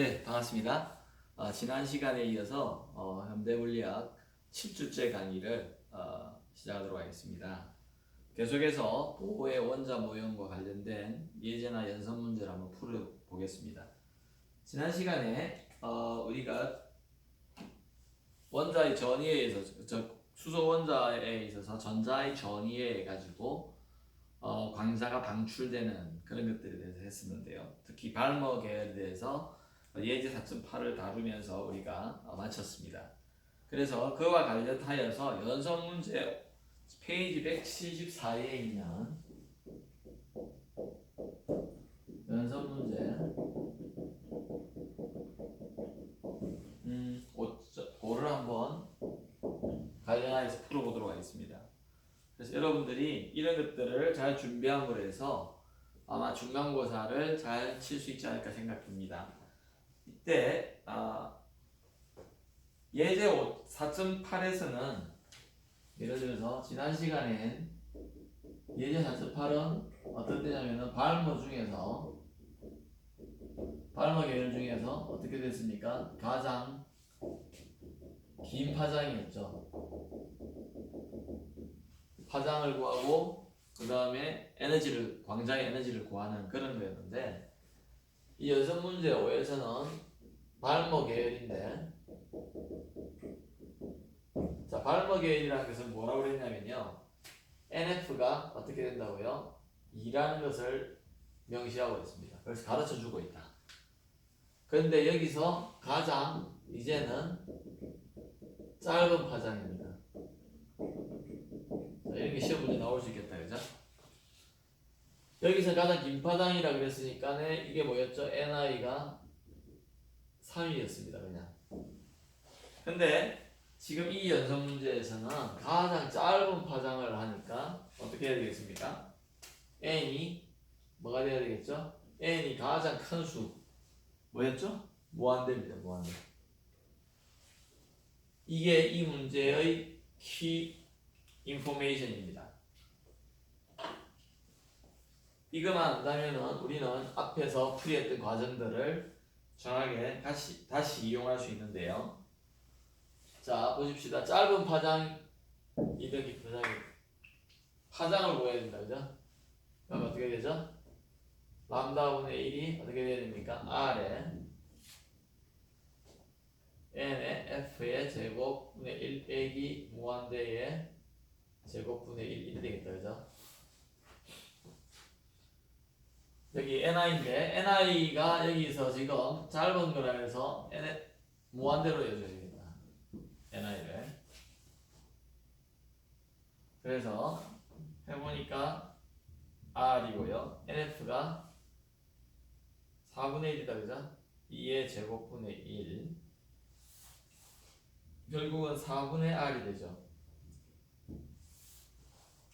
네, 반갑습니다. 지난 시간에 이어서 현대물리학 7주째 강의를 시작하도록 하겠습니다. 계속해서 도의 원자 모형과 관련된 예제나 연산 문제를 한번 풀어보겠습니다. 지난 시간에 우리가 원자의 전이에 있어서 수소 원자에 있어서 전자의 전이에 가지고 광자가 방출되는 그런 것들에 대해서 했었는데요. 특히 발머 계열에 대해서 예제 4.8을 다루면서 우리가 마쳤습니다. 그래서 그와 관련하여서 연속 문제 페이지 174에 있는 연속 문제 5를 한번 관련하여서 풀어보도록 하겠습니다. 그래서 여러분들이 이런 것들을 잘 준비함으로 해서 아마 중간고사를 잘 칠 수 있지 않을까 생각됩니다. 이때 예제 4.8에서는 예를 들어서 지난 시간엔 예제 4.8은 어떤 때냐면은 발모 계열 중에서 어떻게 됐습니까? 가장 긴 파장이었죠. 파장을 구하고 그 다음에 광자의 에너지를 구하는 그런 거였는데, 이 연속 문제 5에서는 발모 계열인데, 자, 발모 계열이라는 것은 뭐라고 그랬냐면요, NF가 어떻게 된다고요? 2라는 것을 명시하고 있습니다. 그래서 가르쳐 주고 있다. 그런데 여기서 가장 이제는 짧은 파장입니다. 자, 이런 게 시험 문제 나올 수 있겠다, 그죠? 여기서 가장 긴 파장이라 그랬으니까 이게 뭐였죠? NI가 3이었습니다, 그냥. 근데 지금 이 연속 문제에서는 가장 짧은 파장을 하니까 어떻게 해야 되겠습니까? n이 뭐가 돼야 되겠죠? n이 가장 큰 수 뭐였죠? 무한대입니다, 무한대. 이게 이 문제의 키 인포메이션입니다. 이것만 안다면은 우리는 앞에서 풀이했던 과정들을 정확하게 다시 이용할 수 있는데요. 자, 보십시다. 짧은 파장, 이렇게 파장을 구해야 된다, 그죠? 그럼 어떻게 되죠? 람다분의 1이 어떻게 돼야 됩니까? R에 N의 F의 제곱분의 1 빼기 무한대의 제곱분의 1 이렇게 되겠다, 그죠? 여기 NI인데 NI가 여기서 지금 짧은 거라 해서 무한대로 해줘야 되겠다, NI를. 그래서 해보니까 R이고요, NF가 4분의 1이다, 그죠? 2의 제곱분의 1, 결국은 4분의 R이 되죠.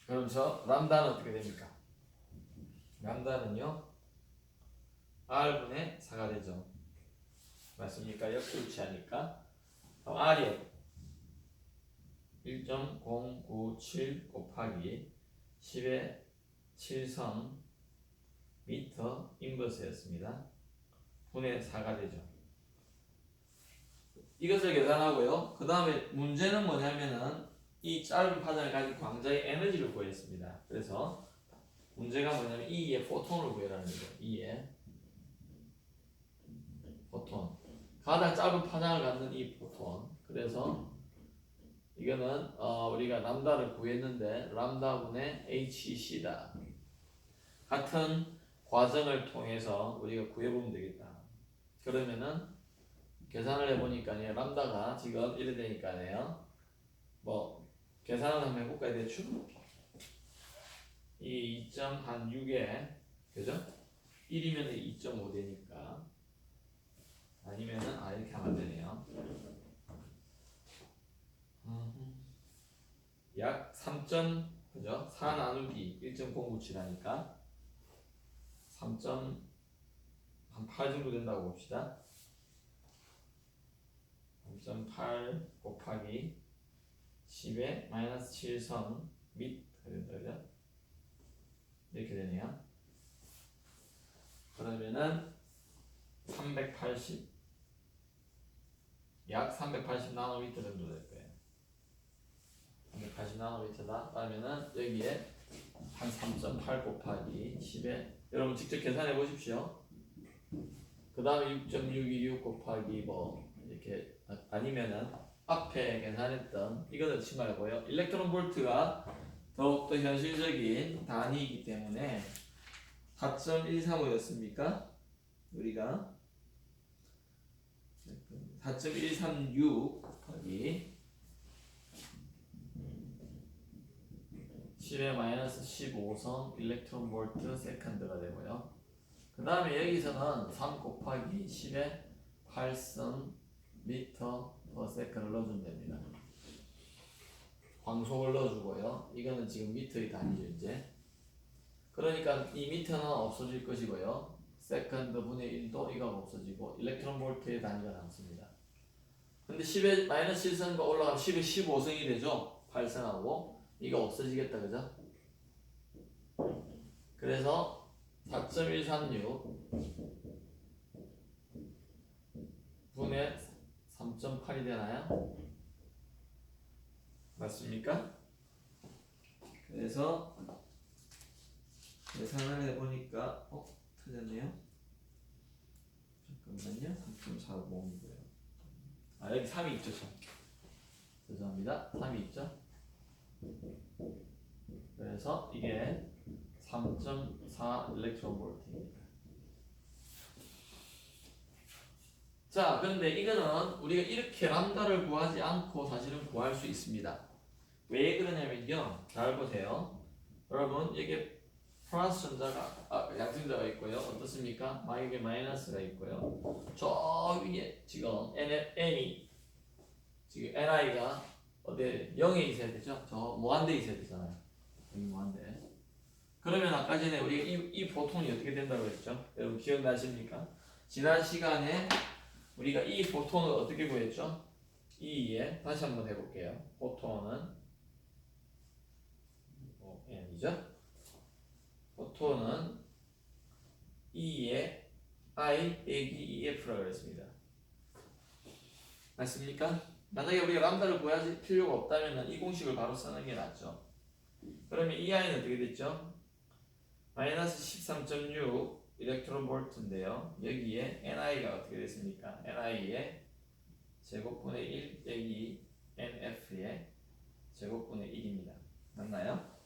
그러면서 람다는 어떻게 됩니까? 람다는요 R분의 4가 되죠. 맞습니까? 역수일치하니까. 그럼 R이 1.097 곱하기 10의 7성 미터 인버스였습니다. 분의 4가 되죠. 이것을 계산하고요. 그 다음에 문제는 뭐냐면은 이 짧은 파장을 가진 광자의 에너지를 구했습니다. 그래서 문제가 뭐냐면 E의 포톤을 구해라는 거죠. E의 포톤. 가장 짧은 파장을 갖는 이 포톤. 그래서 이거는 우리가 람다를 구했는데 람다분의 HC다. 같은 과정을 통해서 우리가 구해보면 되겠다. 그러면은 계산을 해보니까요, 람다가 지금 이래 되니까요, 뭐 계산을 한번 해볼까요, 대충? 이 2.6에 그죠? 1이면 2.5 되니까, 아니면은 이렇게 하면 안 되네요. 약 3. 그죠? 4 나누기 1.097하니까 3.8 정도 된다고 봅시다. 3.8 곱하기 10의 마이너스 7성 밑 된다죠? 이렇게 되네요. 그러면은 380 약 380 나노미터 정도 될 거예요. 380 나노미터다. 그러면은 여기에 한 3.8 곱하기 10에 여러분 직접 계산해 보십시오. 그 다음에 6.626 곱하기 뭐 이렇게 아니면은 앞에 계산했던 이거 넣지 말고요. 일렉트론 볼트가 더욱더 현실적인 단위이기 때문에 4.135였습니까? 우리가 4.136 곱하기 10의 마이너스 15성 일렉트론 볼트 세컨드가 되고요. 그 다음에 여기서는 3 곱하기 10의 8성 미터 퍼 세컨을 넣어주면 됩니다. 광속을 넣어주고요. 이거는 지금 미터의 단위죠 이제. 그러니까 이 미터는 없어질 것이고요. 세컨드 분의 1도 이거 없어지고 일렉트론 볼트의 단위가 남습니다. 근데 10의 마이너스 1성과 올라가면 10의 15성이 되죠. 8성하고 이거 없어지겠다 그죠? 그래서 4.136 분의 3.8이 되나요? 맞습니까? 그래서 계산을 해보니까 틀렸네요. 잠깐만요. 3.45이고요. 아 여기 3이 있죠. 죄송합니다. 3이 있죠. 그래서 이게 3.4 일렉트론 볼트입니다. 자, 그런데 이거는 우리가 이렇게 람다를 구하지 않고 사실은 구할 수 있습니다. 왜 그러냐면요. 잘 보세요. 여러분, 여기에 플러스 전자가, 양성자가 있고요. 어떻습니까? 여기 마이너스가 있고요. 저 위에 지금 N이, 지금 NI가 어디 0에 있어야 되죠? 저 무한대에 있어야 되잖아요. 여기 무한대. 그러면 아까 전에 우리가 이 포톤이 어떻게 된다고 했죠? 여러분 기억나십니까? 지난 시간에 우리가 이 포톤을 어떻게 구했죠? E에 다시 한번 해볼게요. 포톤은 N이죠? 포톤은 E에 I 빼기 EF라고 했습니다. 맞습니까? 만약에 우리가 람다를 구할 필요가 없다면 이 공식을 바로 쓰는 게 낫죠. 그러면 이 I는 어떻게 됐죠? 마이너스 13.6 일렉트론 볼트인데요. 여기에 NI가 어떻게 됐습니까? NI의 제곱분의 1 빼기 NF의 제곱분의 1입니다. 맞나요?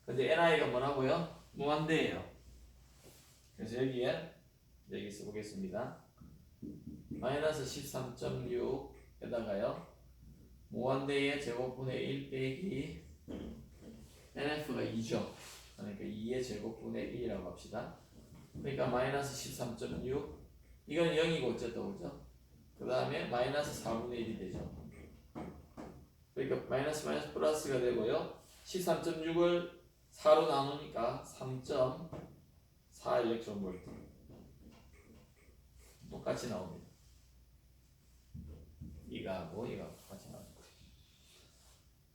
근데 NI가 뭐라고요? 무한대예요. 그래서 여기 써보겠습니다. 마이너스 13.6에다가요 무한대의 제곱분의 1 빼기 NF가 2죠. 그러니까 2의 제곱분의 1이라고 합시다. 그러니까 마이너스 13.6 이건 0이고 어쨌든 그죠? 그 다음에 마이너스 4분의 1이 되죠. 그러니까 마이너스 플러스가 되고요. 13.6을 4로 나누니까 3.4 일렉트론 볼트 똑같이 나옵니다. 이거하고 똑같이 나옵니다.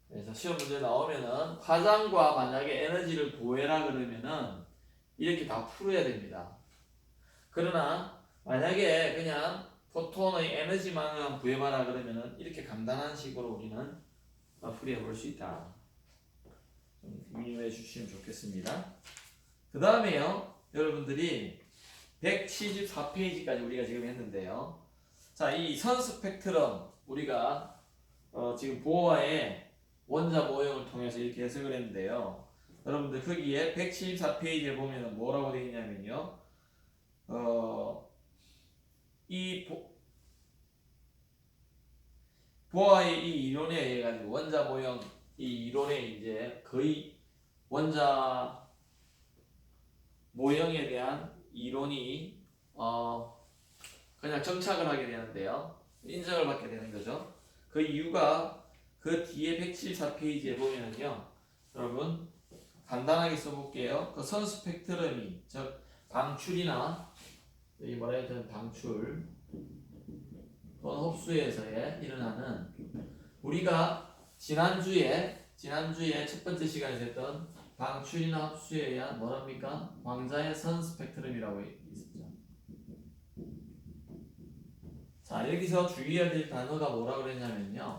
그래서 시험 문제 나오면은 화장과 만약에 에너지를 구해라 그러면은 이렇게 다 풀어야 됩니다. 그러나 만약에 그냥 포톤의 에너지만을 구해봐라 그러면은 이렇게 간단한 식으로 우리는 풀이해 볼 수 있다. 좀 유념해 주시면 좋겠습니다. 그 다음에요, 여러분들이 174페이지까지 우리가 지금 했는데요. 자, 이 선 스펙트럼 우리가 지금 보어의 원자 모형을 통해서 이렇게 해석을 했는데요. 여러분들 거기에 174페이지에 보면 뭐라고 되어 있냐면요. 이 보아의 이 이론에 의해 가지고 원자 모형 이 이론에 이제 거의 원자 모형에 대한 이론이 그냥 정착을 하게 되는데요. 인정을 받게 되는 거죠. 그 이유가 그 뒤에 174페이지에 보면은요. 여러분 간단하게 써볼게요. 그 선 스펙트럼이 즉 방출이나 여기 뭐라 해야 되는 방출 또는 흡수에서의 일어나는 우리가 지난주에 첫 번째 시간에서 했던 방출이나 흡수에 의한 뭐랍니까? 광자의 선 스펙트럼이라고 있었죠. 자, 여기서 주의해야 될 단어가 뭐라 그랬냐면요.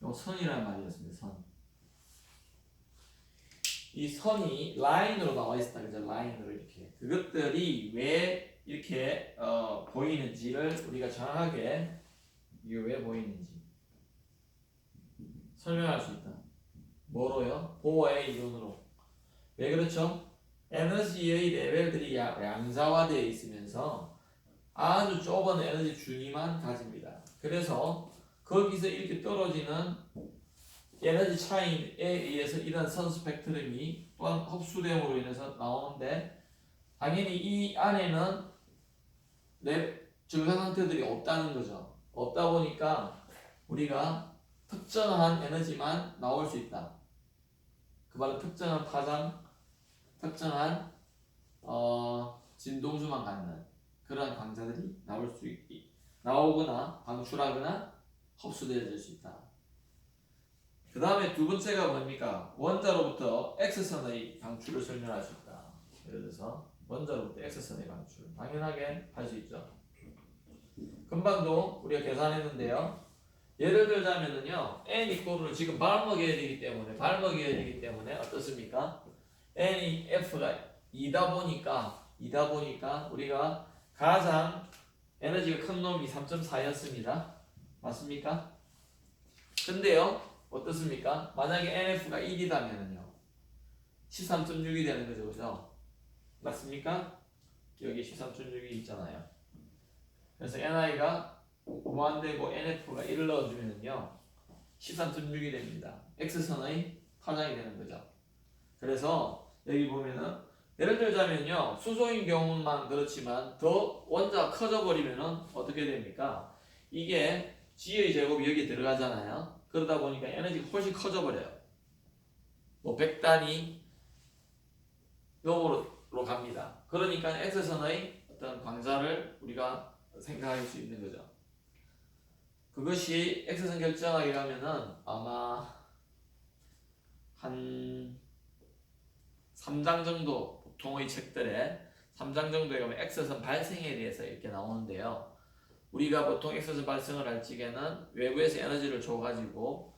요 선이라는 말이었습니다. 선. 이 선이 라인으로 나와 있었다. 그죠? 라인으로 이렇게. 그것들이 왜 이렇게 보이는지를 우리가 정확하게 이게 왜 보이는지 설명할 수 있다. 뭐로요? 보어의 이론으로. 왜 그렇죠? 에너지의 레벨들이 양자화되어 있으면서 아주 좁은 에너지 준위만 가집니다. 그래서 거기서 이렇게 떨어지는 에너지 차이에 의해서 이런 선 스펙트럼이 또한 흡수됨으로 인해서 나오는데 당연히 이 안에는 증상 상태들이 없다는 거죠. 없다 보니까 우리가 특정한 에너지만 나올 수 있다. 그 말은 특정한 파장, 특정한 진동수만 갖는 그런 광자들이 나오거나 방출하거나 흡수되어질 수 있다. 그 다음에 두 번째가 뭡니까? 원자로부터 X선의 방출을 설명할 수 있다. 예를 들어서 원자로부터 X선의 방출 당연하게 할 수 있죠. 금방도 우리가 계산했는데요. 예를 들자면은요, n 이꼴을 지금 발먹여야 되기 때문에 어떻습니까? n이 f가 2다 보니까 우리가 가장 에너지가 큰 놈이 3.4였습니다. 맞습니까? 근데요, 어떻습니까? 만약에 nf가 1이다면은요, 13.6이 되는 거죠, 그죠? 맞습니까? 여기 13.6이 있잖아요. 그래서 ni가 무한대고 nf가 1을 넣어주면요 13.6이 됩니다. x선의 파장이 되는 거죠. 그래서 여기 보면은 예를 들자면요 수소인 경우만 그렇지만 더 원자가 커져 버리면은 어떻게 됩니까? 이게 g의 제곱이 여기 들어가잖아요. 그러다 보니까 에너지가 훨씬 커져 버려요. 뭐 100단위 넘어로 갑니다. 그러니까 x선의 어떤 광자를 우리가 생각할 수 있는 거죠. 그것이 X선 결정하게 가면은 아마 한 3장 정도 보통의 책들에 3장 정도에 가면 X선 발생에 대해서 이렇게 나오는데요. 우리가 보통 X선 발생을 할 적에는 외부에서 에너지를 줘가지고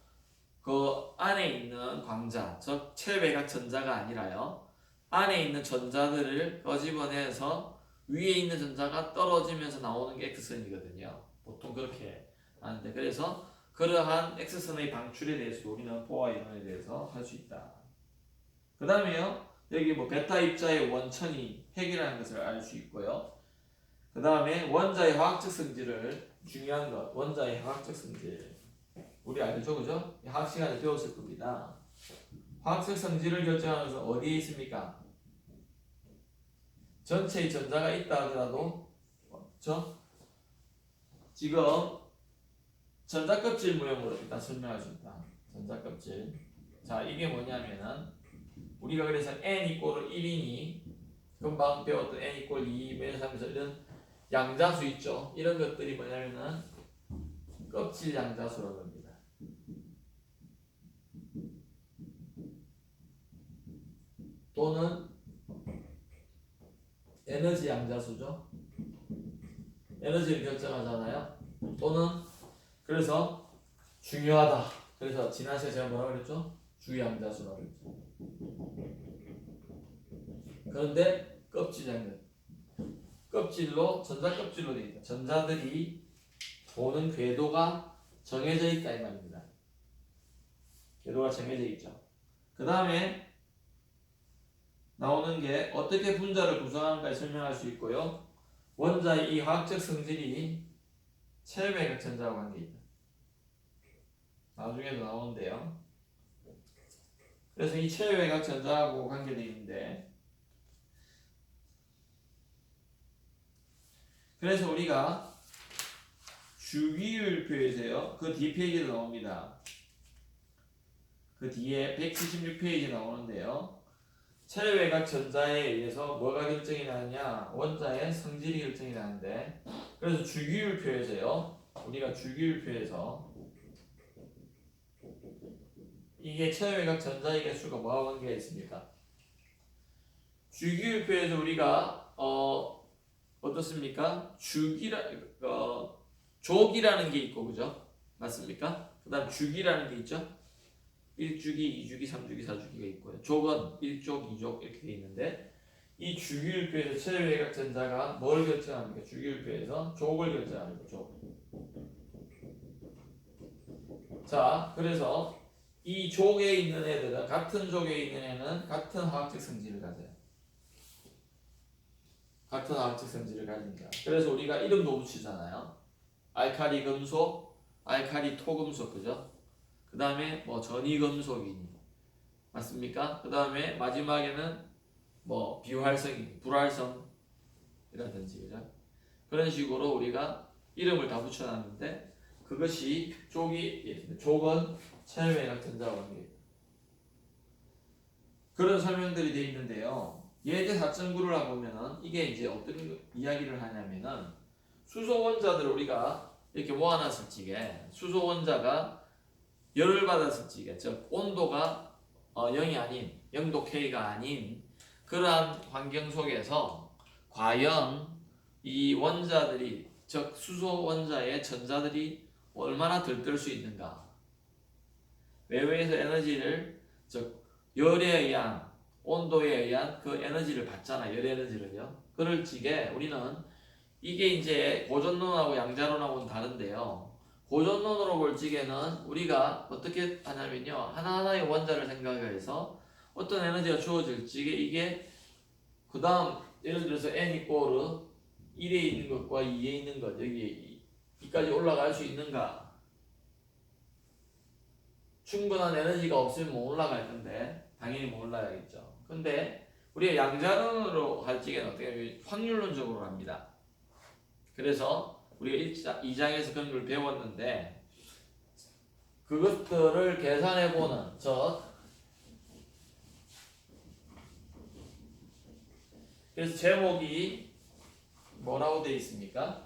그 안에 있는 광자, 즉 체외각 전자가 아니라요. 안에 있는 전자들을 끄집어내서 위에 있는 전자가 떨어지면서 나오는 게 X선이거든요. 보통 그렇게 하는데 그래서 그러한 X선의 방출에 대해서 우리는 보아 이론에 대해서 할 수 있다. 그 다음에요. 여기 뭐 베타 입자의 원천이 핵이라는 것을 알 수 있고요. 그 다음에 원자의 화학적 성질을 중요한 것, 원자의 화학적 성질 우리 알죠, 그죠? 화학 시간에 배웠을 겁니다. 화학적 성질을 결정하는 것은 어디에 있습니까? 전체의 전자가 있다 하더라도 그렇죠? 지금 전자껍질 모형으로 일단 설명할 수 있다. 전자껍질. 자, 이게 뭐냐면은 우리가 그래서 n 이꼴 1이니 금방 배웠던 n 이꼴 2, 매사하면서 이런 양자수 있죠. 이런 것들이 뭐냐면은 껍질 양자수라고 합니다. 또는 에너지 양자수죠. 에너지를 결정하잖아요. 또는 그래서 중요하다. 그래서 지난 시간에 제가 뭐라고 그랬죠? 주양자수라고 그랬죠. 그런데 껍질 양자 껍질로 전자껍질로 되어 있다. 전자들이 도는 궤도가 정해져 있다 이 말입니다. 궤도가 정해져 있죠. 그 다음에 나오는 게 어떻게 분자를 구성하는가에 설명할 수 있고요. 원자의 이 화학적 성질이 체외각 전자와 관계있다. 나중에도 나오는데요. 그래서 이 체외각 전자하고 관계되어 있는데 그래서 우리가 주기율표에서요. 그 뒤 페이지도 나옵니다. 그 뒤에 176페이지 나오는데요. 체외각 전자에 의해서 뭐가 결정이 나느냐? 원자의 성질이 결정이 나는데 그래서 주기율표에서요. 우리가 주기율표에서 이게 체외각 전자의 개수가 뭐와 관계가 있습니까? 주기율표에서 우리가 어떻습니까? 족이라는 게 있고, 그죠? 맞습니까? 그 다음 주기라는 게 있죠? 1주기, 2주기, 3주기, 4주기가 있고요. 족은 1족, 2족 이렇게 돼 있는데 이 주기율표에서 체외각 전자가 뭘 결정합니까? 주기율표에서 족을 결정합니다. 족. 자, 그래서 이 족에 있는 애들은 같은 족에 있는 애는 같은 화학적 성질을 가져요. 같은 화학적 성질을 가진다. 그래서 우리가 이름도 붙이잖아요. 알카리 금속, 알카리 토금속, 그죠? 그 다음에 뭐 전이금속이니 맞습니까? 그 다음에 마지막에는 뭐 비활성이니 불활성이라든지, 그죠? 그런 식으로 우리가 이름을 다 붙여놨는데 그것이 족은 체외각 전자 관계 그런 설명들이 되어 있는데요. 예제 4.9를 보면은 이게 이제 어떤 이야기를 하냐면은 수소 원자들을 우리가 이렇게 모아놨을 적에 수소 원자가 열을 받았을 적에 즉 온도가 0이 아닌 0도 K가 아닌 그러한 환경 속에서 과연 이 원자들이 즉 수소 원자의 전자들이 얼마나 들뜰 수 있는가? 외부에서 에너지를 즉 열에 의한 온도에 의한 그 에너지를 받잖아. 열 에너지를요. 그럴 적에 우리는 이게 이제 고전론하고 양자론하고는 다른데요. 고전론으로 볼 적에는 우리가 어떻게 하냐면요. 하나하나의 원자를 생각해서 어떤 에너지가 주어질 적에 이게 그 다음 예를 들어서 n 이꼬르 1에 있는 것과 2에 있는 것 여기 2까지 올라갈 수 있는가? 충분한 에너지가 없으면 못 올라갈 건데 당연히 못 올라가겠죠. 근데 우리가 양자론으로 할 적에는 어떻게 하면 확률론적으로 합니다. 그래서 우리가 2장에서 그런 걸 배웠는데 그것들을 계산해보는 그래서 제목이 뭐라고 되어 있습니까?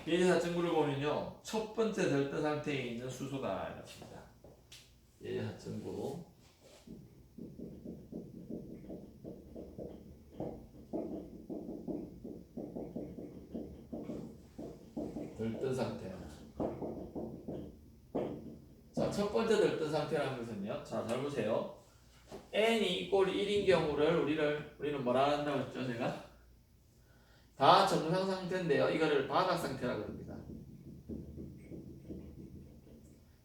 예제 4.9를 보면요. 첫 번째 델타 상태에 있는 수소다 이렇습니다. 예제 4.9 들뜬 상태. 자, 첫 번째 들뜬 상태라는 것은요. 자, 잘 보세요. n이 이꼴 1인 경우를 우리는 뭐라 한다고 했죠, 제가? 다 정상 상태인데요. 이거를 바닥 상태라고 합니다.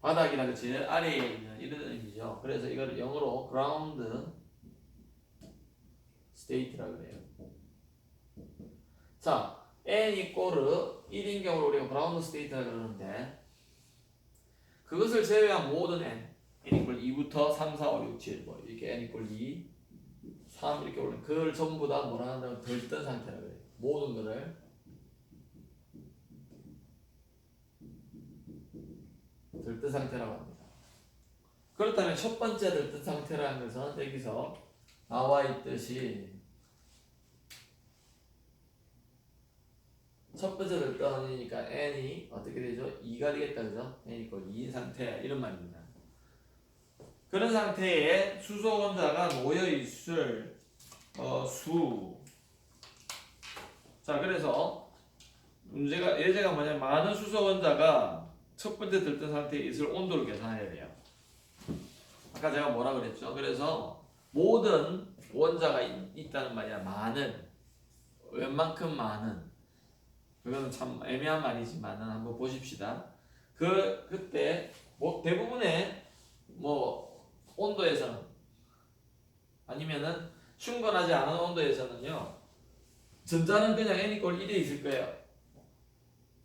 바닥이라는 게 제일 아래에 있는 이런 의미죠. 그래서 이거를 영어로 ground state라고 해요. 자, n 이꼴 1인 경우를 우리가 ground state라고 그러는데 그것을 제외한 모든 n 이꼴 2부터 3, 4, 5, 6, 7 뭐 이렇게 n 이꼴 2, 3 이렇게 올린 그걸 전부 다 뭐라 한다면 들뜬 상태라고 해요. 모든 거를 들뜬 상태라고 합니다. 그렇다면 첫 번째 들뜬 상태라는 것은 여기서 나와 있듯이 첫 번째 들뜬이니까 n이 어떻게 되죠? 2가 되겠다, 그죠? n 이꼴 2인 상태 이런 말입니다. 그런 상태에 수소 원자가 놓여 있을 수. 자, 그래서 예제가 뭐냐면 많은 수소 원자가 첫 번째 들뜬 상태에 있을 온도를 계산해야 돼요. 아까 제가 뭐라 그랬죠? 그래서 모든 원자가 있다는 말이야. 많은 웬만큼 많은 그거는 참 애매한 말이지만은 한번 보십시다. 그때 뭐 대부분의 온도에서는 아니면은 충분하지 않은 온도에서는요. 전자는 그냥 n 이꼴 1에 있을 거예요.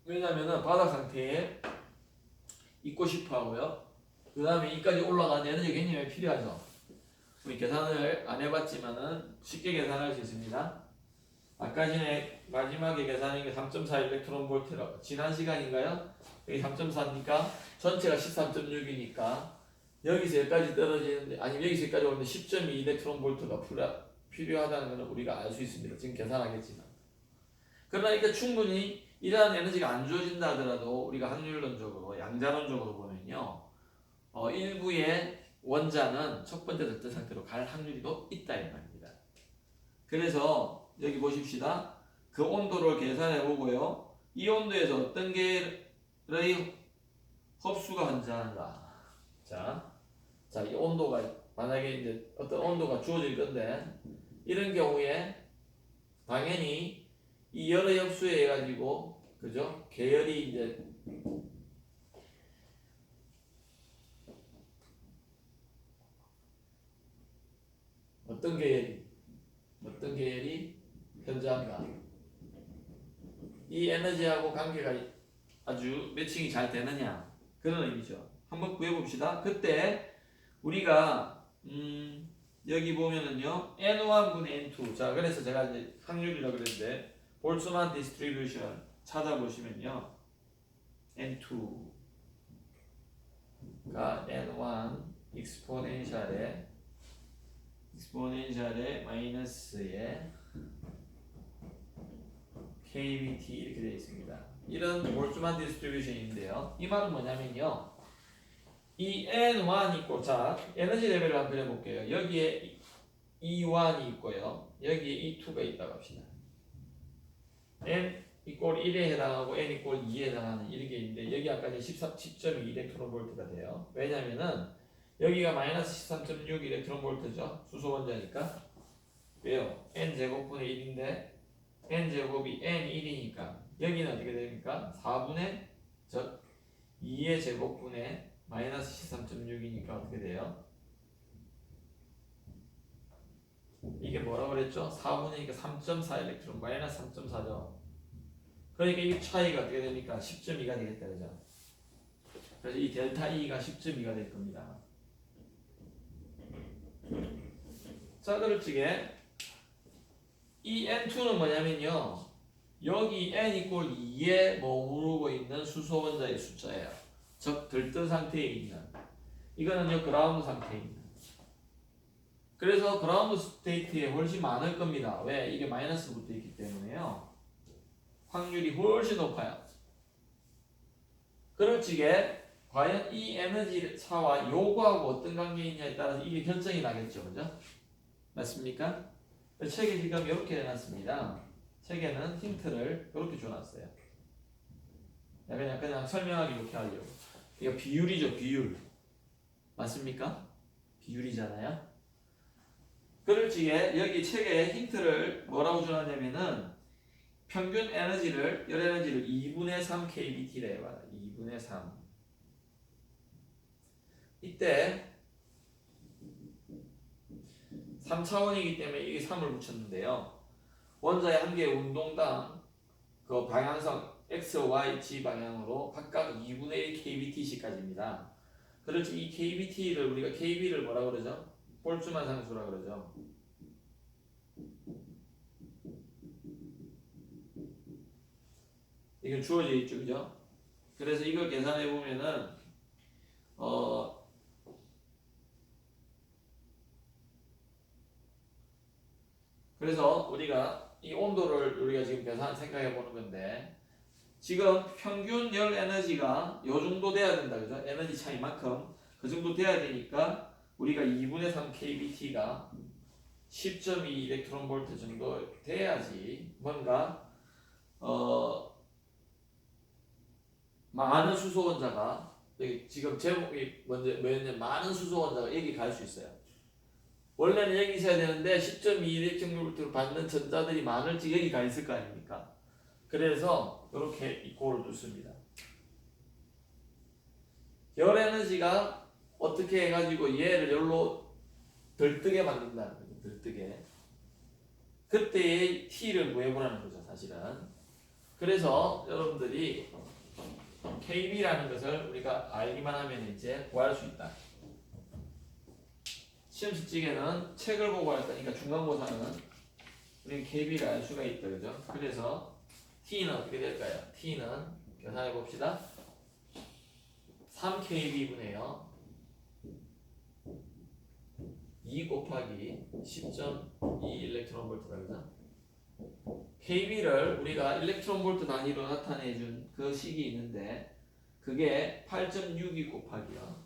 왜냐면은 바닥 상태에 있고 싶어 하고요. 그 다음에 2까지 올라가는 에너지 개념이 필요하죠. 우리 계산을 안 해봤지만은 쉽게 계산할 수 있습니다. 아까 전에 마지막에 계산한 게 3.4 일렉트론 볼트라고. 지난 시간인가요? 여기 3.4니까 전체가 13.6이니까 여기서 여기까지 떨어지는데 아니면 여기서 여기까지 오는데 10.2 일렉트론 볼트가 필요하다는 것은 우리가 알 수 있습니다. 지금 계산하겠지만. 그러나 이게 충분히 이러한 에너지가 안 주어진다 하더라도 우리가 확률론적으로 양자론적으로 보면요. 일부의 원자는 첫 번째 들뜬 상태로 갈 확률이 더 있다 이 말입니다. 그래서 여기 보십시다. 그 온도를 계산해 보고요. 이 온도에서 어떤 계의 흡수가 현저한가. 자, 이 온도가 만약에 이제 어떤 온도가 주어질 건데 이런 경우에 당연히 이 열의 흡수에 의해 가지고 그죠? 계열이 이제 어떤 계열이 현저한가. 이 에너지하고 관계가 아주 매칭이 잘 되느냐 그런 의미죠. 한번 구해봅시다. 그때 우리가 여기 보면은요 N1분의 N2 자 그래서 제가 이제 확률이라고 그랬는데 볼츠만 디스트리뷰션 찾아보시면요 N2가 N1 익스포넨셜에 마이너스에 KBT 이렇게 되어 있습니다. 이런 볼츠만 디스트리뷰션인데요. 이 말은 뭐냐면요. 이 N1 있고 자 에너지 레벨을 한번 그려볼게요. 여기에 E1이 있고요. 여기에 E2가 있다고 합시다. N 이꼴 1에 해당하고 N 이꼴 2에 해당하는 이렇게 있는데 여기 아까 이제 10.2 일렉트론 볼트가 돼요. 왜냐면은 여기가 마이너스 13.6 일렉트론 볼트죠. 수소 원자니까. 왜요? N 제곱분의 1인데 N 제곱이 N 1이니까 여기는 어떻게 됩니까? 4분의 2의 제곱분의 마이너스 13.6이니까 어떻게 돼요? 이게 뭐라고 그랬죠? 4분의 2가 3.4 일렉트론 마이너스 3.4죠. 그러니까 이 차이가 어떻게 됩니까? 10.2가 되겠다 그죠? 그래서 이 델타 E가 10.2가 될 겁니다. 자 그렇지게 이 N2는 뭐냐면요 여기 N 이꼴 2에 머무르고 있는 수소 원자의 숫자예요. 즉 들뜬 상태에 있는 이거는요 그라운드 상태에 있는 그래서 그라운드 스테이트에 훨씬 많을 겁니다. 왜? 이게 마이너스 붙어 있기 때문에요 확률이 훨씬 높아요. 그렇지게 과연 이 에너지 차와 요거하고 어떤 관계 있냐에 따라서 이게 결정이 나겠죠 그죠? 맞습니까? 책에 지금 이렇게 해놨습니다. 책에는 힌트를 이렇게 줘놨어요. 그냥 설명하기 좋게 하려고. 이거 비율이죠, 비율. 맞습니까? 비율이잖아요. 그럴지에 여기 책에 힌트를 뭐라고 줘놨냐면은 평균 에너지를, 열 에너지를 2분의 3 kBT라 해봐라. 2분의 3. 이때 3차원이기 때문에 이게 3을 붙였는데요. 원자의 한 개의 운동당 그 방향성 X, Y, Z 방향으로 각각 2분의 1 kBT씩까지입니다. 그렇지 이 kBT를 우리가 KB를 뭐라 그러죠? 볼츠만 상수라 그러죠. 이게 주어져 있죠, 그죠? 그래서 이걸 계산해 보면은 그래서 우리가 이 온도를 우리가 지금 생각해 보는 건데 지금 평균 열 에너지가 요 정도 돼야 된다 그죠? 에너지 차이만큼 그 정도 돼야 되니까 우리가 2분의 3 kBT가 10.2 일렉트론 볼트 정도 돼야지 뭔가 많은 수소 원자가 여기 지금 제목이 뭐였냐면 많은 수소 원자가 여기 갈 수 있어요. 원래는 여기 있어야 되는데 10.2 일렉트론 볼트를 받는 전자들이 많을지 여기 가 있을 거 아닙니까? 그래서 이렇게 이꼴을 둡습니다. 열 에너지가 어떻게 해가지고 얘를 열로 들뜨게 만든다는 거죠. 들뜨게. 그때의 T를 구해보라는 거죠. 사실은. 그래서 여러분들이 KB라는 것을 우리가 알기만 하면 이제 구할 수 있다. 시험 실직에는 책을 보고 할 거니까 중간고사는 우리 KB를 알 수가 있다. 그죠? 그래서 T는 어떻게 될까요? T는 계산해 봅시다. 3kB분의요 2 곱하기 10.2 일렉트론 볼트다 그죠? kB를 우리가 일렉트론 볼트 단위로 나타내준 그 식이 있는데 그게 8.62 곱하기요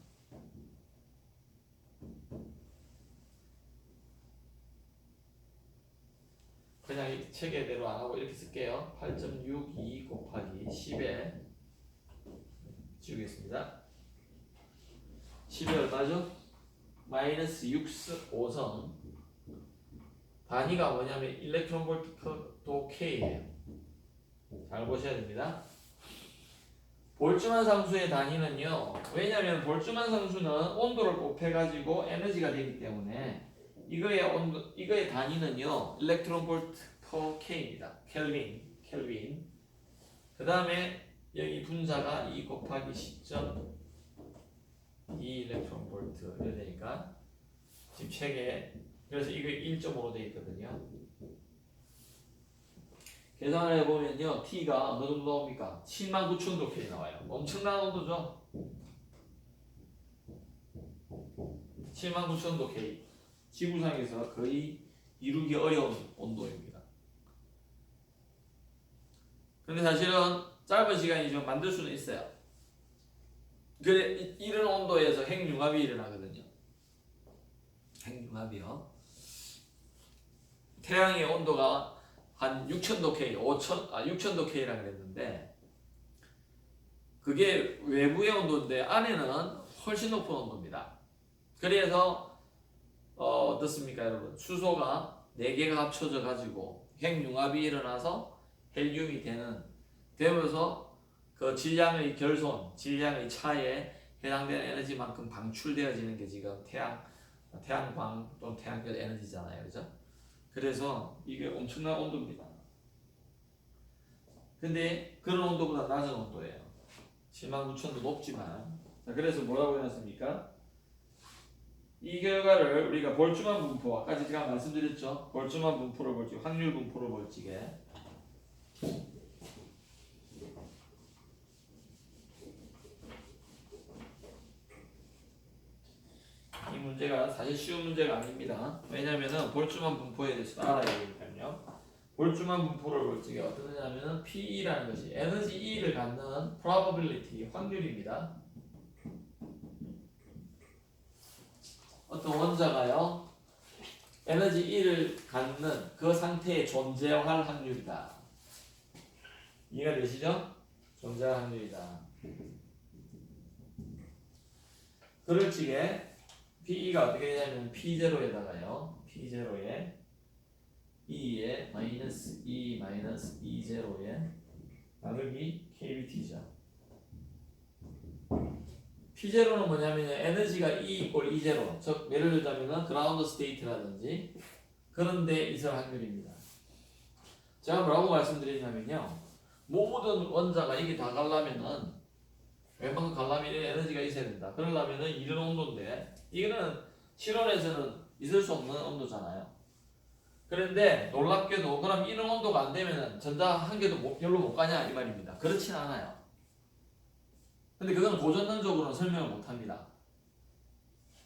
그냥 이 체계대로 안 하고 이렇게 쓸게요. 8.62 곱하기 10에 지우겠습니다. 10이 얼마죠? 마이너스 6스 5성. 단위가 뭐냐면 일렉트론 볼트 도 K예요. 잘 보셔야 됩니다. 볼츠만 상수의 단위는요. 왜냐하면 볼츠만 상수는 온도를 곱해가지고 에너지가 되기 때문에 이거의 단위는요. 일렉트론 볼트 퍼 K입니다. 켈빈. 그 다음에 여기 분자가 2 곱하기 10.2 일렉트론 볼트 이렇게 되니까 지금 책에 그래서 이거 1.5로 되어 있거든요. 계산을 해보면요. T가 어느 정도 나옵니까? 79,000도 K 나와요. 엄청난 온도죠? 79,000도 K. 지구상에서 거의 이루기 어려운 온도입니다. 근데 사실은 짧은 시간이지만 만들 수는 있어요. 그래, 이런 온도에서 핵융합이 일어나거든요. 핵융합이요. 태양의 온도가 한 6,000도 K, 6,000도 K라 그랬는데 그게 외부의 온도인데 안에는 훨씬 높은 온도입니다. 그래서 어떻습니까, 여러분? 수소가 4개가 합쳐져 가지고 핵융합이 일어나서 헬륨이 되면서 그 질량의 결손, 질량의 차에 해당되는 에너지만큼 방출되어지는 게 지금 태양광 또는 태양별 에너지잖아요, 그죠? 그래서 이게 엄청난 온도입니다. 근데 그런 온도보다 낮은 온도예요. 79,000도 높지만. 자, 그래서 뭐라고 해놨습니까? 이 결과를 우리가 볼츠만 분포, 아까 제가 말씀드렸죠? 볼츠만 분포를 볼 적에, 확률 분포를 볼 적에 이 문제가 사실 쉬운 문제가 아닙니다. 왜냐면은 볼츠만 분포에 대해서 알아야 되니까요. 볼츠만 분포를 볼 적에 어떤 거냐면은 PE라는 것이 에너지 E를 갖는 probability, 확률입니다. 어떤 원자가요 에너지 E를 갖는 그 상태에 존재할 확률이다. 이해가 되시죠? 존재할 확률이다. 그럴 적에 PE가 어떻게 되냐면 P0에다가요 P0에 E에 마이너스 E 마이너스 E0에 나누기 KBT죠. P0는 뭐냐면 에너지가 E 이꼴 E0, 즉 예를 들자면 그라운드 스테이트라든지 그런 데 있을 확률입니다. 제가 뭐라고 말씀드리냐면요, 모든 원자가 이게 다 가려면은 웬만큼 가려면 에너지가 있어야 된다. 그러려면은 이런 온도인데 이거는 실온에서는 있을 수 없는 온도잖아요. 그런데 놀랍게도 그럼 이런 온도가 안 되면은 전자 한 개도 별로 못 가냐 이 말입니다. 그렇진 않아요. 근데 그건 고전론적으로는 설명을 못 합니다.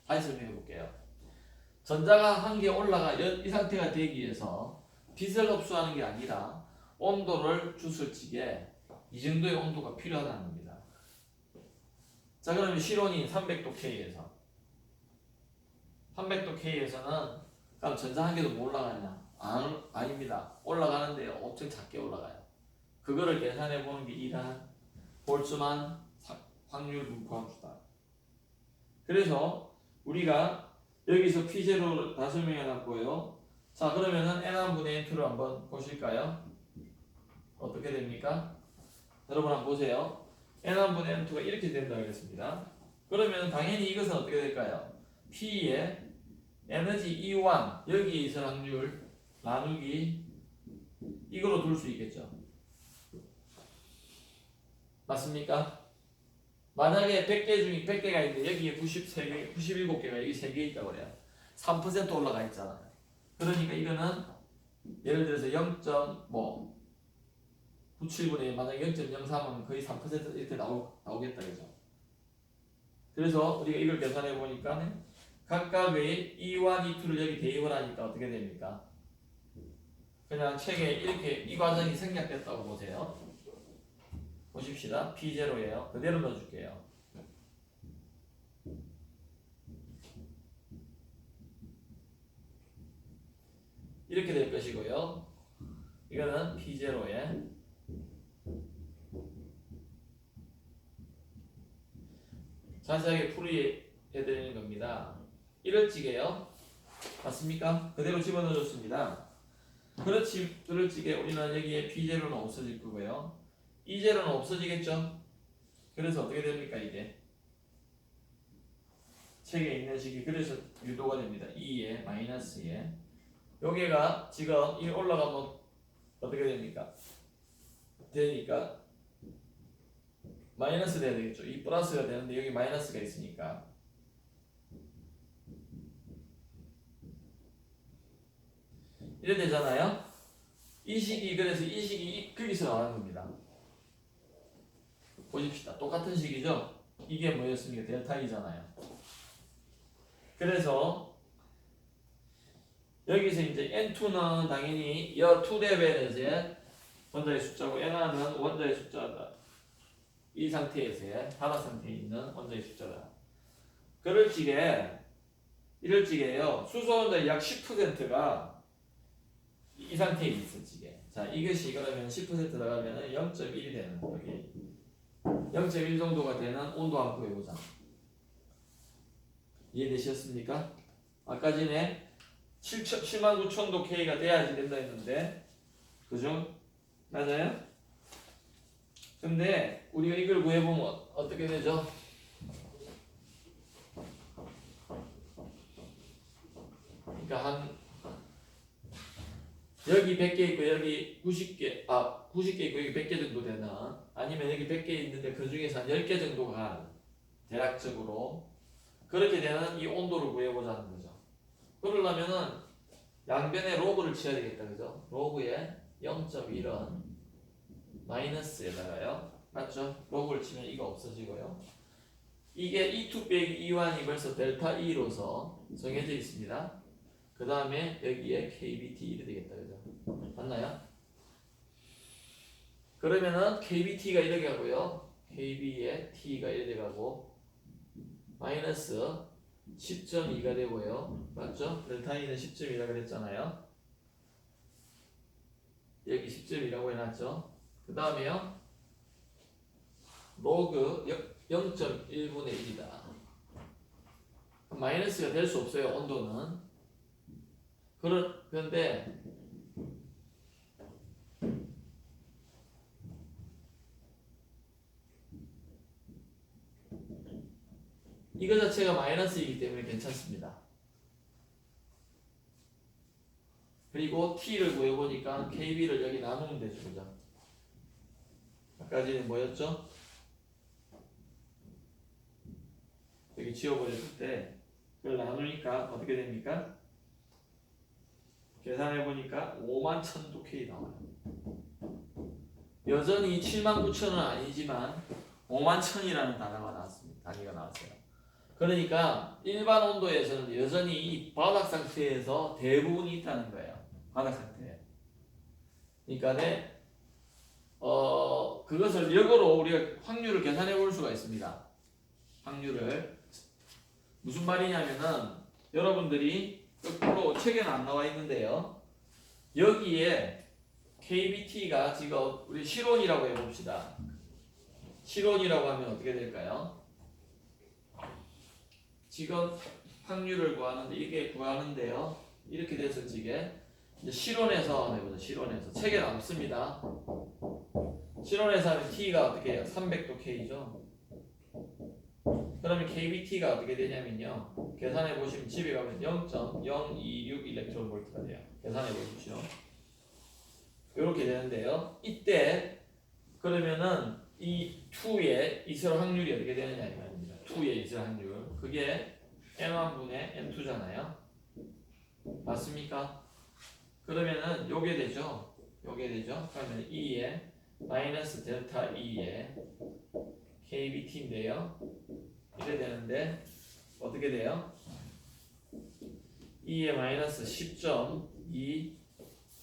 다시 설명해 볼게요. 전자가 한 개 올라가 이 상태가 되기 위해서 빛을 흡수하는 게 아니라 온도를 줬을 적에 이 정도의 온도가 필요하다는 겁니다. 자, 그러면 실온이 300도 K에서 300도 K에서는 그럼 전자 한 개도 못 올라가냐? 아닙니다. 올라가는데 엄청 작게 올라가요. 그거를 계산해 보는 게 이러한 볼츠만 확률 분포 함수다. 그래서 우리가 여기서 P0를 다 설명해 놨고요. 자, 그러면은 N1분의 N2를 한번 보실까요? 어떻게 됩니까? 여러분 한번 보세요. N1분의 N2가 이렇게 된다고 했습니다. 그러면 당연히 이것은 어떻게 될까요? P에 에너지 E1 여기에 있을 확률 나누기 이걸로 둘 수 있겠죠. 맞습니까? 만약에 100개 중에 100개가 있는데 여기에 93개, 97개가 여기 3개 있다고 그래요. 3% 올라가 있잖아요. 그러니까 이거는 예를 들어서 0.97분의 만약에 0.03하면 거의 3% 이렇게 나오겠다, 그죠? 그래서 우리가 이걸 계산해 보니까 각각의 E1, E2를 여기 대입을 하니까 어떻게 됩니까? 그냥 책에 이렇게 이 과정이 생략됐다고 보세요. 보십시다. P0예요. 그대로 넣어줄게요. 이렇게 될 것이고요. 이거는 P0에 자세하게 풀이해드리는 겁니다. 이럴 적에요. 맞습니까? 그대로 집어넣어줬습니다. 그럴 적에 우리는 여기에 P0는 없어질 거고요. E0는 없어지겠죠? 그래서 어떻게 됩니까 이게? 책에 있는 식이 그래서 유도가 됩니다. 2에 마이너스에 여기가 지금 이 올라가면 어떻게 됩니까? 되니까 마이너스 돼야 되겠죠. 이 플러스가 되는데 여기 마이너스가 있으니까 이래 되잖아요. 이 식이 그래서 이 식이 거기서 나오는 겁니다. 보십시다. 똑같은 식이죠. 이게 뭐였습니까? 델타 E잖아요. 그래서 여기서 이제 N2는 당연히 여 2레벨에서의 원자의 숫자고 N하는 원자의 숫자다. 이 상태에서의 하나 상태에 있는 원자의 숫자다. 이럴 적에요. 수소 원자의 약 10%가 이 상태에 있을지게. 자, 이것이 그러면 10% 들어가면 0.1이 되는 여기 0.1 정도가 되는 온도 한번 구해보자. 이해되셨습니까? 아까 전에 79,000도 K가 돼야지 된다 했는데, 그죠? 맞아요? 근데 우리가 이걸 구해보면 어떻게 되죠? 그러니까 한 여기 100개 있고 여기 90개 있고 여기 100개 정도 되나? 아니면 여기 100개 있는데 그 중에서 한 10개 정도가 대략적으로 그렇게 되는 이 온도를 구해보자는 거죠. 그러려면은 양변에 로그를 쳐야 되겠다, 그죠? 로그에 0.1은 마이너스에다가요. 맞죠? 로그를 치면 이거 없어지고요. 이게 E2 빼기 E1이 벌써 델타 E로서 정해져 있습니다. 그 다음에 여기에 KBT 이래 되겠다, 그죠? 맞나요? 그러면은 KBT가 이렇게 가고요. KB에 T가 이래 돼가고 마이너스 10.2가 되고요. 맞죠? 델타 E는 10.2라고 그랬잖아요. 여기 10.2라고 해놨죠. 그 다음에요. 로그 0.1분의 1이다. 마이너스가 될 수 없어요. 온도는. 그런데 이거 자체가 마이너스이기 때문에 괜찮습니다. 그리고 T를 구해보니까 KB를 여기 나누면 되죠. 그죠? 아까 전에 뭐였죠? 여기 지워버렸을 때 그걸 나누니까 어떻게 됩니까? 계산해보니까 51,000도 K 나와요. 여전히 79,000은 아니지만 51,000이라는 단어가 나왔습니다. 단위가 나왔어요. 그러니까 일반 온도에서는 여전히 이 바닥 상태에서 대부분이 있다는 거예요. 바닥 상태에. 그러니까 그것을 역으로 우리가 확률을 계산해 볼 수가 있습니다. 확률을 무슨 말이냐면은 여러분들이 거꾸로 책에는 안 나와 있는데요. 여기에 KBT가 지금 우리 실온이라고 해봅시다. 실온이라고 하면 어떻게 될까요? 지금 확률을 구하는데 이게 구하는데요. 이렇게 됐을 적에 이제 실온에서 해보자. 실온에서 책에는 없습니다. 실온에서 하면 T가 어떻게 해요? 300도 K죠. 그러면 KBT가 어떻게 되냐면요. 계산해 보시면 집에 가면 0.026 일렉트론 볼트가 돼요. 계산해 보십시오. 이렇게 되는데요. 이때 그러면은 이 2의 이슬 확률이 어떻게 되느냐 이 말입니다. 2의 이슬 확률. 그게 N1분의 N2잖아요. 맞습니까? 그러면은 요게 되죠. 그러면 E에 마이너스 델타 E에 KBT인데요. 이래 되는데 어떻게 돼요? E에 마이너스 10.2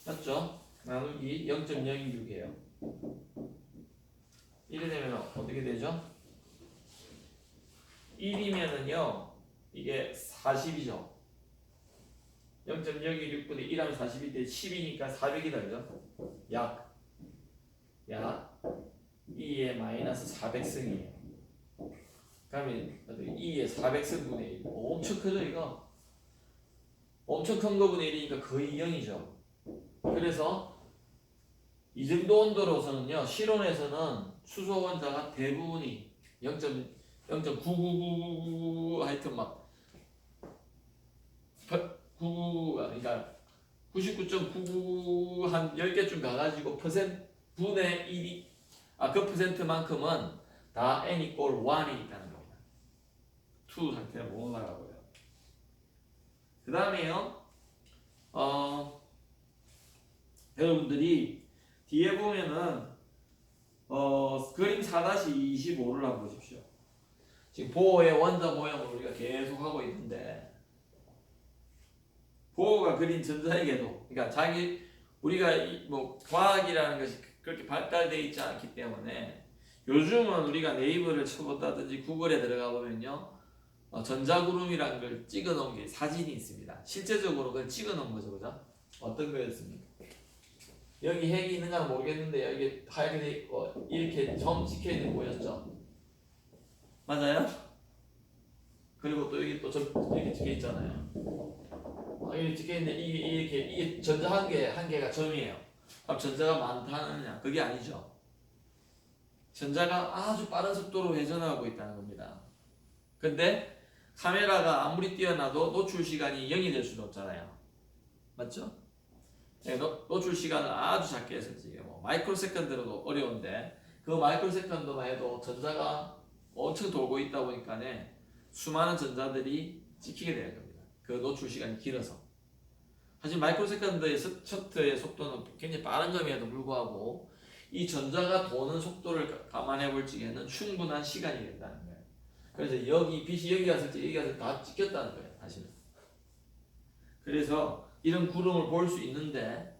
맞죠? 나누기 0.026이에요. 이래 되면 어떻게 되죠? 1이면은요 이게 40이죠. 0.026분의 1하면 40인데 10이니까 400이다 그죠? 약 2의 마이너스 400승이에요. 그러면 2의 400승분의 1. 엄청 크죠 이거? 엄청 큰 거분의 1이니까 거의 0이죠. 그래서 이 정도 온도로서는요, 실온에서는 수소 원자가 대부분이 0.99999 하여튼 막 99 그러니까 99.999 한 10개쯤 가가지고 분의 1이 그 퍼센트만큼은 다 n equal 1이 있다는 겁니다. 2 상태는 못 올라가고요. 그 다음에요, 여러분들이 뒤에 보면은 그림 4-25를 한번 보십시오. 지금 보호의 원자 모형을 우리가 계속 하고 있는데, 보호가 그린 전자의 궤도, 그러니까 우리가 뭐 과학이라는 것이 그렇게 발달되어 있지 않기 때문에 요즘은 우리가 네이버를 쳐본다든지 구글에 들어가 보면요, 전자구름이라는 걸 찍어 놓은 게 사진이 있습니다. 실제적으로 그걸 찍어 놓은 거죠, 그죠? 어떤 거였습니까? 여기 핵이 있는가는 모르겠는데 여기 하얗게 돼 있고 이렇게 점 찍혀 있는 거 보였죠? 맞아요? 그리고 또 여기 또 이렇게 찍혀 있잖아요. 여기 찍혀 있는데 이게 전자 한 개가 점이에요. 그럼 전자가 많다느냐? 그게 아니죠. 전자가 아주 빠른 속도로 회전하고 있다는 겁니다. 근데 카메라가 아무리 뛰어나도 노출 시간이 0이 될 수는 없잖아요. 맞죠? 네, 노출 시간을 아주 작게 해서 지금 마이크로 세컨드로도 어려운데 그 마이크로 세컨드만 해도 전자가 엄청 돌고 있다 보니까 수많은 전자들이 찍히게 되는 겁니다. 그 노출 시간이 길어서. 사실 마이크로 세컨드의 셔터의 속도는 굉장히 빠른 점에도 불구하고 이 전자가 도는 속도를 감안해 볼 적에는 충분한 시간이 된다는 거예요. 그래서 빛이 여기 갔을 때 여기 갔을 때 다 찍혔다는 거예요, 사실은. 그래서 이런 구름을 볼 수 있는데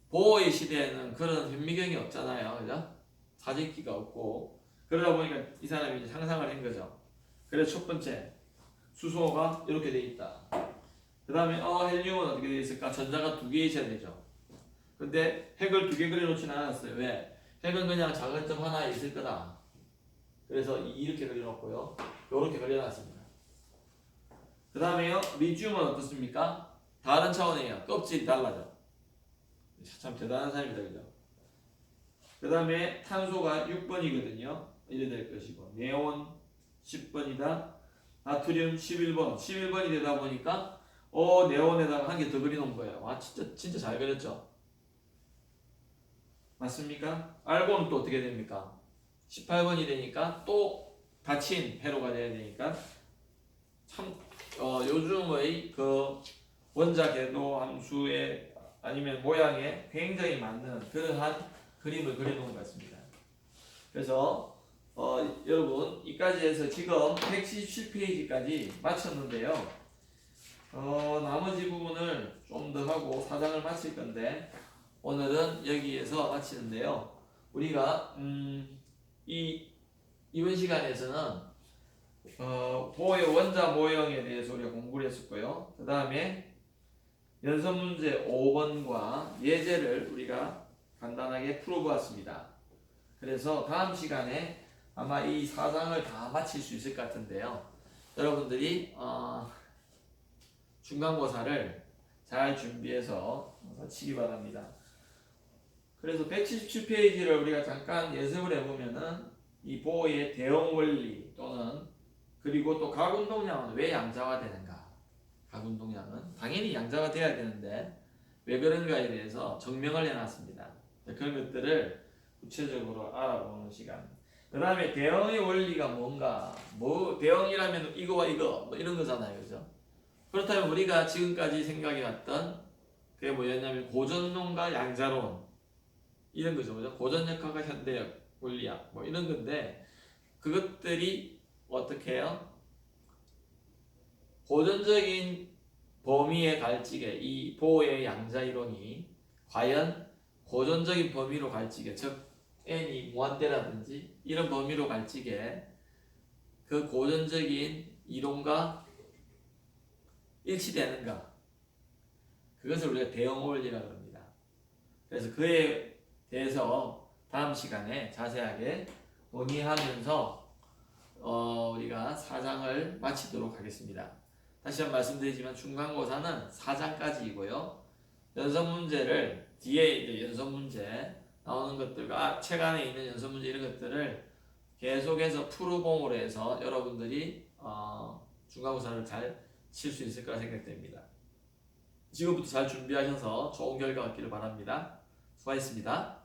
보호의 시대에는 그런 현미경이 없잖아요, 그죠? 사진기가 없고 그러다 보니까 이 사람이 이제 상상을 한 거죠. 그래서 첫 번째 수소가 이렇게 돼 있다. 그 다음에 헬륨은 어떻게 돼 있을까? 전자가 2개 있어야 되죠. 근데 핵을 2개 그려놓지는 않았어요. 왜? 핵은 그냥 작은 점 하나 있을 거다. 그래서 이렇게 그려놓고요, 이렇게 그려놨습니다. 그 다음에요, 리튬은 어떻습니까? 다른 차원이에요. 껍질이 달라져. 참 대단한 사람이다, 그죠? 그 다음에 탄소가 6번이거든요. 이래 될 것이고, 네온 10번이다. 나트륨 11번. 11번이 되다 보니까 네온에다가 한 개 더 그려놓은 거예요. 진짜 잘 그렸죠? 맞습니까? 알고는 또 어떻게 됩니까? 18번이 되니까 또 닫힌 회로가 돼야 되니까 참 요즘의 그 원자 궤도 함수의 아니면 모양에 굉장히 맞는 그러한 그림을 그려놓은 것 같습니다. 그래서 여러분 이까지 해서 지금 117페이지까지 마쳤는데요. 나머지 부분을 좀 더 하고 4장을 마칠 건데 오늘은 여기에서 마치는데요. 우리가 이번 시간에서는 보호의 원자 모형에 대해서 우리가 공부를 했었고요. 그 다음에 연습 문제 5번과 예제를 우리가 간단하게 풀어보았습니다. 그래서 다음 시간에 아마 이 4장을 다 마칠 수 있을 것 같은데요. 여러분들이 중간고사를 잘 준비해서 마치기 바랍니다. 그래서 177페이지를 우리가 잠깐 예습을 해보면은 이 보호의 대응 원리 또는 그리고 또 각운동량은 왜 양자화되는가? 각운동량은 당연히 양자화돼야 되는데 왜 그런가에 대해서 증명을 해놨습니다. 그런 것들을 구체적으로 알아보는 시간. 그 다음에 대응의 원리가 뭔가? 대응이라면 이거와 이거 이런 거잖아요, 그죠? 그렇다면 우리가 지금까지 생각해왔던 그게 뭐였냐면 고전론과 양자론 이런 거죠, 그죠? 고전역학과 현대역, 원리학 이런 건데 그것들이 어떻게 해요? 고전적인 범위의 갈지게 이 보호의 양자 이론이 과연 고전적인 범위로 갈지게, 즉 n이 무한대라든지 이런 범위로 갈지게 그 고전적인 이론과 일치되는가? 그것을 우리가 대응 원리라고 합니다. 그래서 그에 대해서 다음 시간에 자세하게 논의하면서 우리가 4장을 마치도록 하겠습니다. 다시 한번 말씀드리지만 중간고사는 4장까지이고요. 연속 문제를 뒤에 이제 연속 문제 나오는 것들과 책 안에 있는 연속 문제 이런 것들을 계속해서 프로봉으로 해서 여러분들이 중간고사를 잘 칠 수 있을 거라 생각됩니다. 지금부터 잘 준비하셔서 좋은 결과 얻기를 바랍니다. 수고하셨습니다.